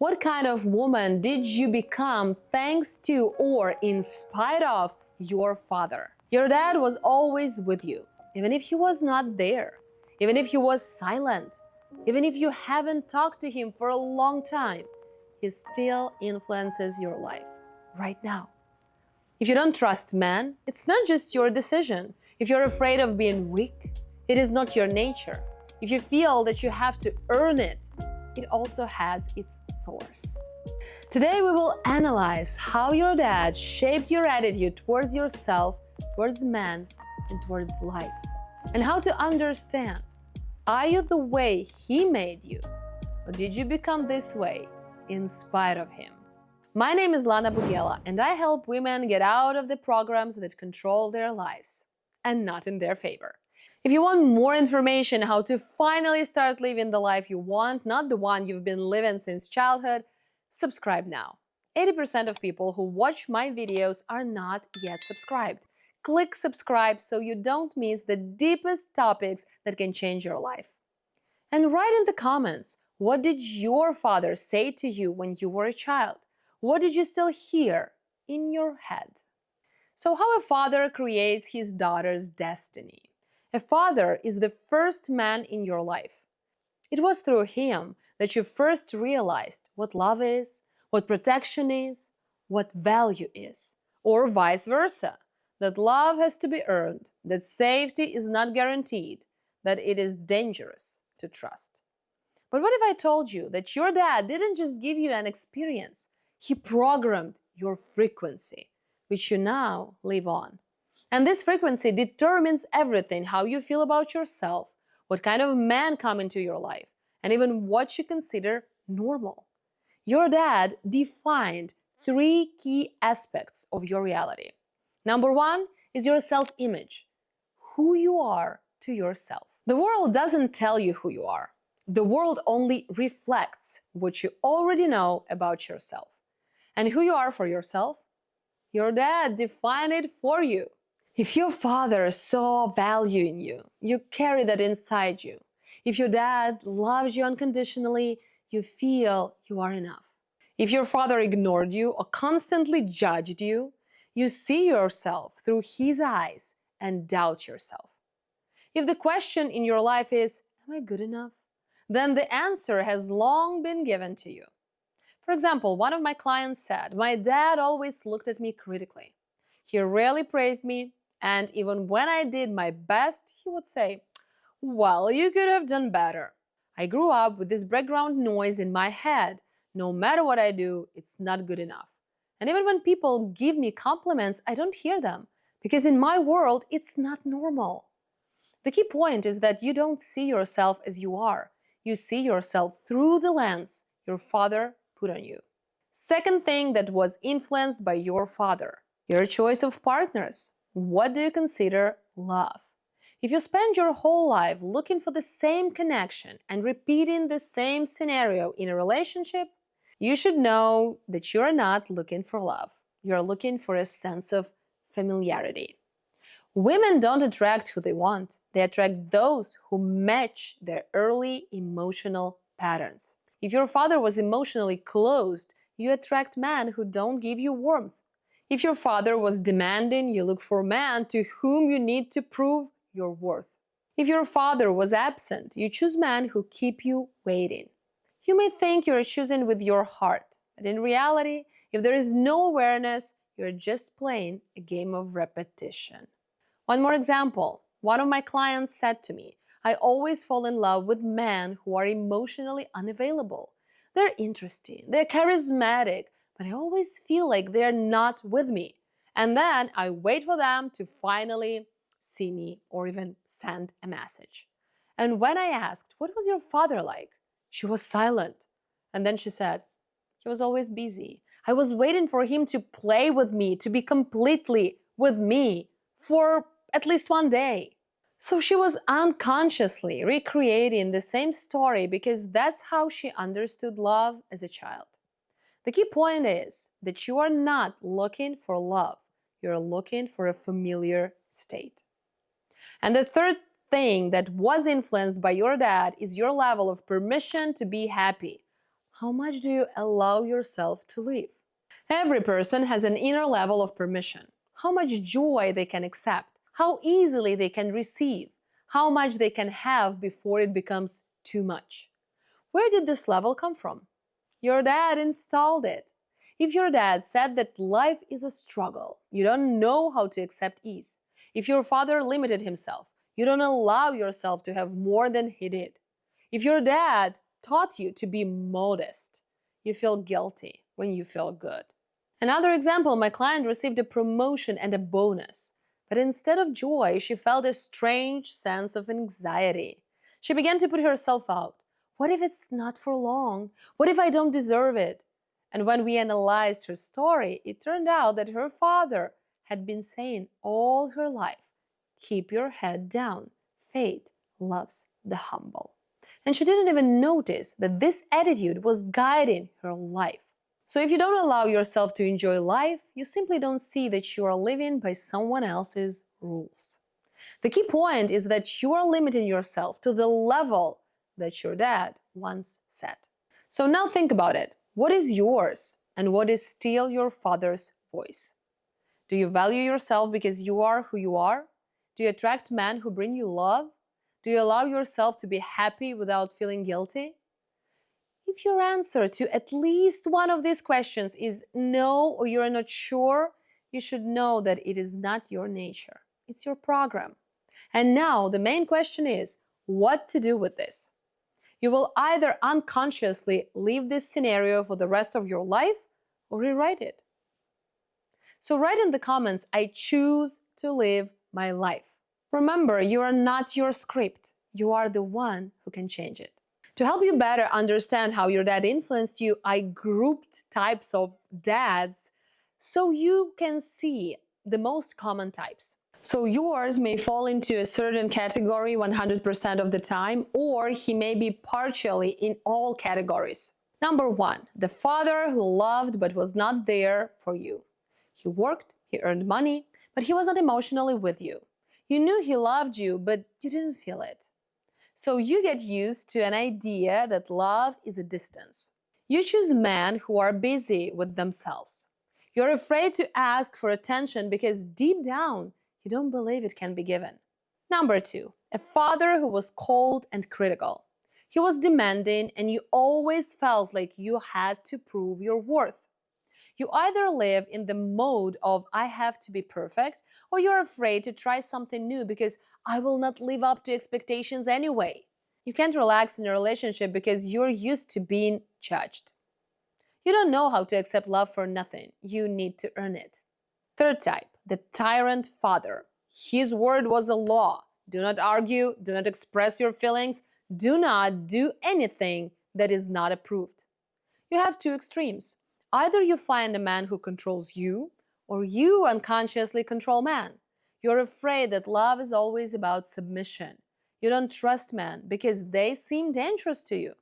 What kind of woman did you become thanks to or in spite of your father? Your dad was always with you, even if he was not there, even if he was silent, even if you haven't talked to him for a long time. He still influences your life right now. If you don't trust men, it's not just your decision. If you're afraid of being weak, it is not your nature. If you feel that you have to earn it, it also has its source. Today we will analyze how your dad shaped your attitude towards yourself, towards men, and towards life. And how to understand, are you the way he made you? Or did you become this way in spite of him? My name is Lana Bugela, and I help women get out of the programs that control their lives, and not in their favor. If you want more information how to finally start living the life you want, not the one you've been living since childhood, subscribe now. 80% of people who watch my videos are not yet subscribed. Click subscribe so you don't miss the deepest topics that can change your life. And write in the comments, what did your father say to you when you were a child? What did you still hear in your head? So how a father creates his daughter's destiny. A father is the first man in your life. It was through him that you first realized what love is, what protection is, what value is, or vice versa, that love has to be earned, that safety is not guaranteed, that it is dangerous to trust. But what if I told you that your dad didn't just give you an experience, he programmed your frequency, which you now live on. And this frequency determines everything, how you feel about yourself, what kind of men come into your life, and even what you consider normal. Your dad defined 3 key aspects of your reality. Number 1 is your self-image, who you are to yourself. The world doesn't tell you who you are. The world only reflects what you already know about yourself. And who you are for yourself? Your dad defined it for you. If your father saw value in you, you carry that inside you. If your dad loved you unconditionally, you feel you are enough. If your father ignored you or constantly judged you, you see yourself through his eyes and doubt yourself. If the question in your life is, am I good enough? Then the answer has long been given to you. For example, one of my clients said, my dad always looked at me critically. He rarely praised me, and even when I did my best, he would say, well, you could have done better. I grew up with this background noise in my head. No matter what I do, it's not good enough. And even when people give me compliments, I don't hear them, because in my world, it's not normal. The key point is that you don't see yourself as you are. You see yourself through the lens your father put on you. Second thing that was influenced by your father, your choice of partners. What do you consider love? If you spend your whole life looking for the same connection and repeating the same scenario in a relationship, you should know that you're not looking for love. You're looking for a sense of familiarity. Women don't attract who they want. They attract those who match their early emotional patterns. If your father was emotionally closed, you attract men who don't give you warmth. If your father was demanding, you look for men to whom you need to prove your worth. If your father was absent, you choose men who keep you waiting. You may think you're choosing with your heart, but in reality, if there is no awareness, you're just playing a game of repetition. One more example. One of my clients said to me, I always fall in love with men who are emotionally unavailable. They're interesting, they're charismatic, but I always feel like they're not with me. And then I wait for them to finally see me or even send a message. And when I asked, what was your father like? She was silent. And then she said, he was always busy. I was waiting for him to play with me, to be completely with me for at least one day. So she was unconsciously recreating the same story because that's how she understood love as a child. The key point is that you are not looking for love. You're looking for a familiar state. And the third thing that was influenced by your dad is your level of permission to be happy. How much do you allow yourself to live? Every person has an inner level of permission. How much joy they can accept, how easily they can receive, how much they can have before it becomes too much. Where did this level come from? Your dad installed it. If your dad said that life is a struggle, you don't know how to accept ease. If your father limited himself, you don't allow yourself to have more than he did. If your dad taught you to be modest, you feel guilty when you feel good. Another example, my client received a promotion and a bonus, but instead of joy, she felt a strange sense of anxiety. She began to put herself out. What if it's not for long? What if I don't deserve it? And when we analyzed her story, it turned out that her father had been saying all her life, keep your head down. Fate loves the humble. And she didn't even notice that this attitude was guiding her life. So if you don't allow yourself to enjoy life, you simply don't see that you are living by someone else's rules. The key point is that you are limiting yourself to the level that your dad once set. So now think about it. What is yours and what is still your father's voice? Do you value yourself because you are who you are? Do you attract men who bring you love? Do you allow yourself to be happy without feeling guilty? If your answer to at least one of these questions is no, or you're not sure, you should know that it is not your nature. It's your program. And now the main question is what to do with this. You will either unconsciously leave this scenario for the rest of your life or rewrite it. So write in the comments, I choose to live my life. Remember, you are not your script. You are the one who can change it. To help you better understand how your dad influenced you, I grouped types of dads so you can see the most common types. So yours may fall into a certain category 100% of the time, or he may be partially in all categories. Number 1, the father who loved but was not there for you. He worked, he earned money, but he was not emotionally with you. You knew he loved you, but you didn't feel it. So you get used to an idea that love is a distance. You choose men who are busy with themselves. You're afraid to ask for attention because deep down, you don't believe it can be given. Number 2, a father who was cold and critical. He was demanding and you always felt like you had to prove your worth. You either live in the mode of I have to be perfect, or you're afraid to try something new because I will not live up to expectations anyway. You can't relax in a relationship because you're used to being judged. You don't know how to accept love for nothing. You need to earn it. Third type, the tyrant father. His word was a law. Do not argue, do not express your feelings, do not do anything that is not approved. You have two extremes. Either you find a man who controls you, or you unconsciously control man. You're afraid that love is always about submission. You don't trust men because they seem dangerous to you.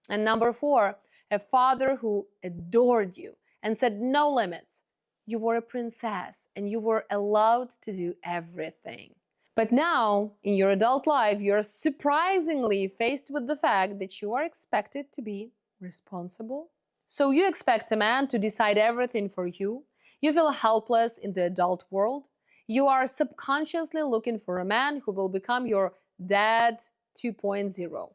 And number 4, a father who adored you and set no limits. You were a princess and you were allowed to do everything. But now, in your adult life, you're surprisingly faced with the fact that you are expected to be responsible. So you expect a man to decide everything for you. You feel helpless in the adult world. You are subconsciously looking for a man who will become your dad 2.0.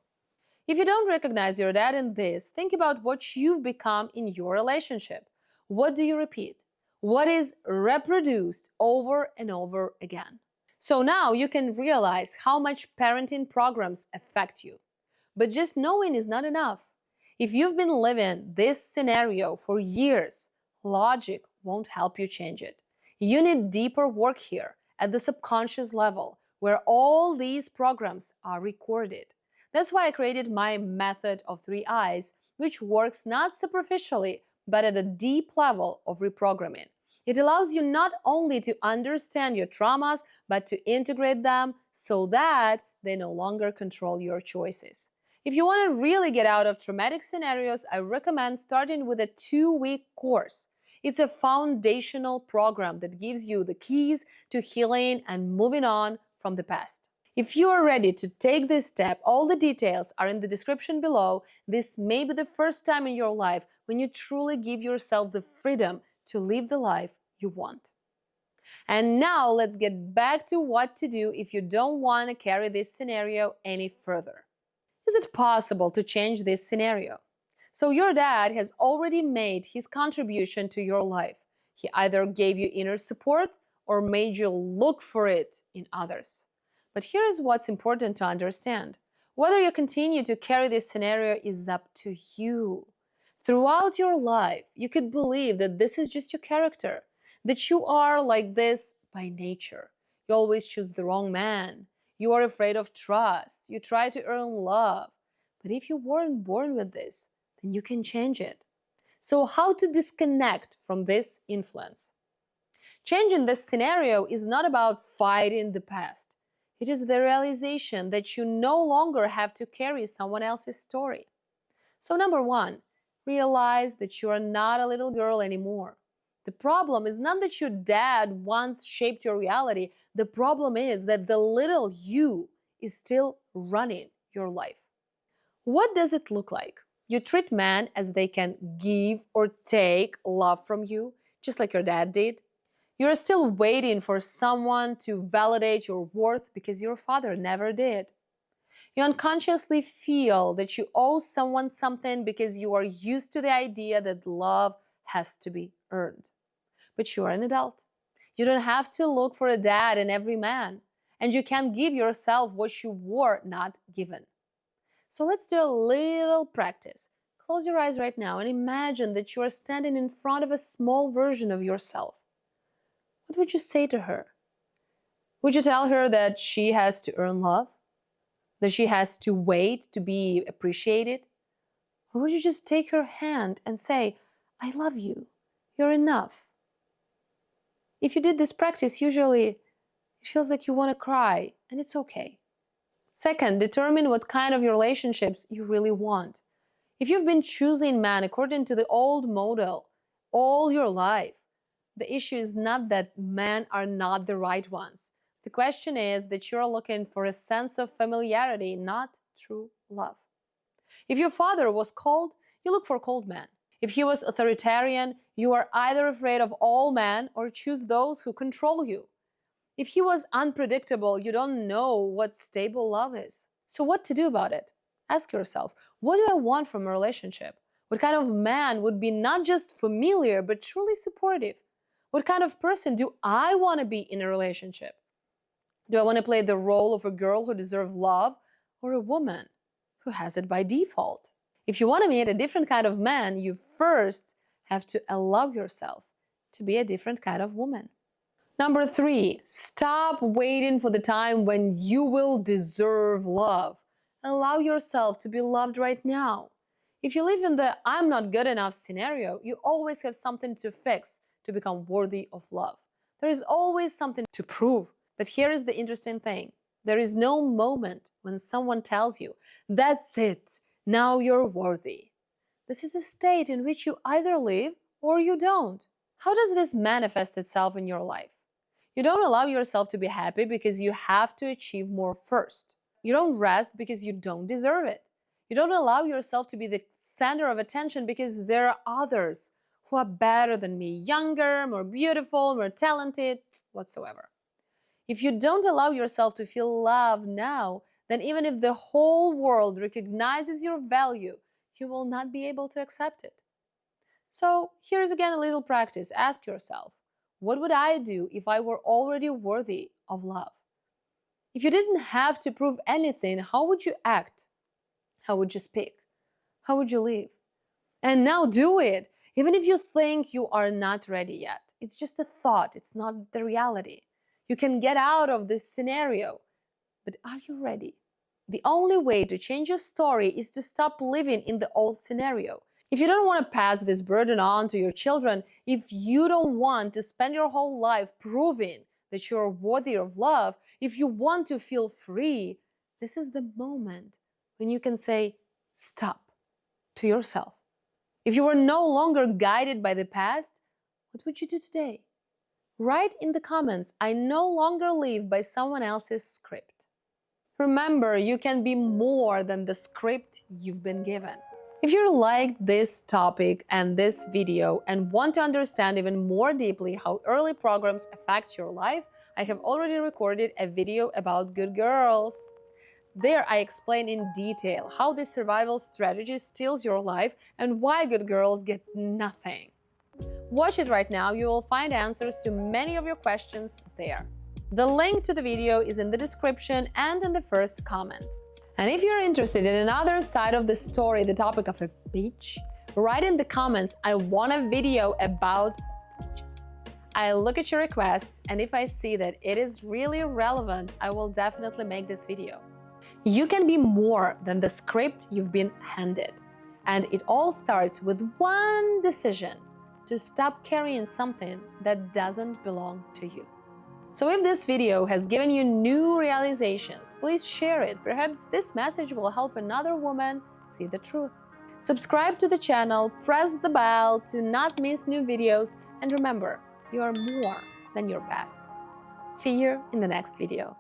If you don't recognize your dad in this, think about what you've become in your relationship. What do you repeat? What is reproduced over and over again? So now you can realize how much parenting programs affect you. But just knowing is not enough. If you've been living this scenario for years, logic won't help you change it. You need deeper work here at the subconscious level where all these programs are recorded. That's why I created my method of 3 eyes, which works not superficially, but at a deep level of reprogramming. It allows you not only to understand your traumas, but to integrate them so that they no longer control your choices. If you want to really get out of traumatic scenarios, I recommend starting with a 2-week course. It's a foundational program that gives you the keys to healing and moving on from the past. If you are ready to take this step, all the details are in the description below. This may be the first time in your life when you truly give yourself the freedom to live the life you want. And now let's get back to what to do if you don't want to carry this scenario any further. Is it possible to change this scenario? So your dad has already made his contribution to your life. He either gave you inner support or made you look for it in others. But here is what's important to understand. Whether you continue to carry this scenario is up to you. Throughout your life, you could believe that this is just your character, that you are like this by nature. You always choose the wrong man. You are afraid of trust. You try to earn love. But if you weren't born with this, then you can change it. So, how to disconnect from this influence? Changing this scenario is not about fighting the past. It is the realization that you no longer have to carry someone else's story. So, number one, realize that you are not a little girl anymore. The problem is not that your dad once shaped your reality. The problem is that the little you is still running your life. What does it look like? You treat men as they can give or take love from you, just like your dad did. You're still waiting for someone to validate your worth because your father never did. You unconsciously feel that you owe someone something because you are used to the idea that love has to be earned. But you are an adult. You don't have to look for a dad in every man, and you can give yourself what you were not given. So let's do a little practice. Close your eyes right now and imagine that you are standing in front of a small version of yourself. What would you say to her? Would you tell her that she has to earn love? That she has to wait to be appreciated? Or would you just take her hand and say, I love you, you're enough? If you did this practice, usually it feels like you want to cry, and it's okay. Second, determine what kind of relationships you really want. If you've been choosing men according to the old model all your life, the issue is not that men are not the right ones. The question is that you're looking for a sense of familiarity, not true love. If your father was cold, you look for a cold man. If he was authoritarian, you are either afraid of all men or choose those who control you. If he was unpredictable, you don't know what stable love is. So what to do about it? Ask yourself, what do I want from a relationship? What kind of man would be not just familiar, but truly supportive? What kind of person do I want to be in a relationship? Do I want to play the role of a girl who deserves love or a woman who has it by default? If you want to meet a different kind of man, you first have to allow yourself to be a different kind of woman. Number 3, stop waiting for the time when you will deserve love. Allow yourself to be loved right now. If you live in the I'm not good enough scenario, you always have something to fix to become worthy of love. There is always something to prove. But here is the interesting thing. There is no moment when someone tells you, that's it, now you're worthy. This is a state in which you either live or you don't. How does this manifest itself in your life? You don't allow yourself to be happy because you have to achieve more first. You don't rest because you don't deserve it. You don't allow yourself to be the center of attention because there are others who are better than me, younger, more beautiful, more talented, whatsoever. If you don't allow yourself to feel love now, then even if the whole world recognizes your value, you will not be able to accept it. So here's again a little practice. Ask yourself, what would I do if I were already worthy of love? If you didn't have to prove anything, how would you act? How would you speak? How would you live? And now do it, even if you think you are not ready yet. It's just a thought, it's not the reality. You can get out of this scenario, but are you ready? The only way to change your story is to stop living in the old scenario. If you don't want to pass this burden on to your children, if you don't want to spend your whole life proving that you're worthy of love, if you want to feel free, this is the moment when you can say stop to yourself. If you were no longer guided by the past, what would you do today? Write in the comments, I no longer live by someone else's script. Remember, you can be more than the script you've been given. If you liked this topic and this video and want to understand even more deeply how early programs affect your life, I have already recorded a video about good girls. There I explain in detail how this survival strategy steals your life and why good girls get nothing. Watch it right now, you will find answers to many of your questions there. The link to the video is in the description and in the first comment. And if you're interested in another side of the story, the topic of a bitch, write in the comments, I want a video about bitches. I look at your requests, and if I see that it is really relevant, I will definitely make this video. You can be more than the script you've been handed. And it all starts with one decision: to stop carrying something that doesn't belong to you. So if this video has given you new realizations, please share it. Perhaps this message will help another woman see the truth. Subscribe to the channel, press the bell to not miss new videos, and remember, you are more than your past. See you in the next video.